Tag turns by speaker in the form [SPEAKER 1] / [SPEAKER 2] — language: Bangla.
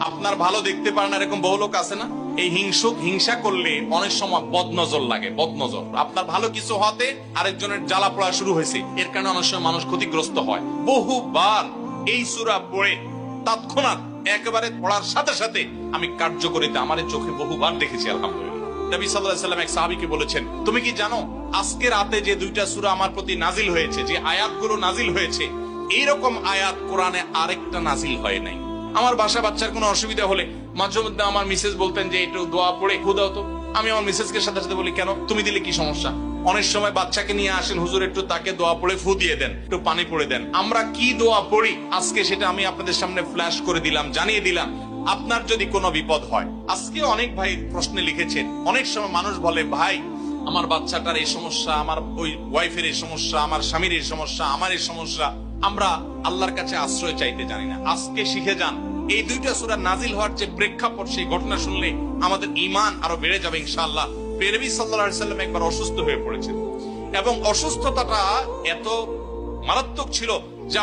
[SPEAKER 1] আপনার ভালো দেখতে পারে না এরকম বহু লোক আছে না? এই হিংসা করলে অনেক সময় বদনজর লাগে, বদনজর। আপনার ভালো কিছু হতে আরেকজনের জ্বালা পড়া শুরু হয়েছে, এর কারণে অনেক সময় মানুষ ক্ষতিগ্রস্ত হয়। বহুবার এই সূরা পড়ে তৎক্ষণাৎ একেবারে পড়ার সাথে সাথে আমি কার্যকরিতা আমার চোখে বহুবার দেখেছি, আলহামদুলিল্লাহ। নবী সাল্লাল্লাহু আলাইহি ওয়াসাল্লাম এক সাহাবীকে বলেছেন, তুমি কি জানো আজকে রাতে যে দুইটা সূরা আমার প্রতি নাজিল হয়েছে, যে আয়াতগুলো নাজিল হয়েছে, এইরকম আয়াত কোরআনে আরেকটা নাজিল হয় নাই। আমার বাসা বাচ্চার কোনো অসুবিধা হলে মাঝে মধ্যে আমার মিসেস বলতেন যে একটু দোয়া পড়ে খুদাও তো। আমি আমার মিসেসকে সাথে সাথে বলি, কেন, তুমি দিলে কি সমস্যা? অনেক সময় বাচ্চাকে নিয়ে আসেন, হুজুর একটু তাকে দোয়া পড়ে ফু দিয়ে দেন, একটু পানি পড়ে দেন। আমরা কি দোয়া পড়ি আজকে সেটা আমি আপনাদের সামনে ফ্ল্যাশ করে দিলাম, জানিয়ে দিলাম। আপনার যদি কোনো বিপদ হয়, আজকে অনেক ভাই প্রশ্নে লিখেছেন, অনেক সময় মানুষ বলে, ভাই আমার বাচ্চাটার এই সমস্যা, আমার ওই ওয়াইফের এই সমস্যা, আমার স্বামীর এই সমস্যা, আমার এই সমস্যা। আমরা আল্লাহর কাছে আশ্রয় চাইতে জানি না। আজকে শিখে যান, এই দুইটা সূরা নাজিল হওয়ার যে প্রেক্ষাপট, সেই ঘটনা শুনলে আমাদের ঈমান আরো বেড়ে যাবে ইনশাআল্লাহ। নবী সাল্লাল্লাহু আলাইহি ওয়াসাল্লাম একবার অসুস্থ হয়ে পড়েছেন এবং অসুস্থতাটা এত মারাত্মক ছিল যে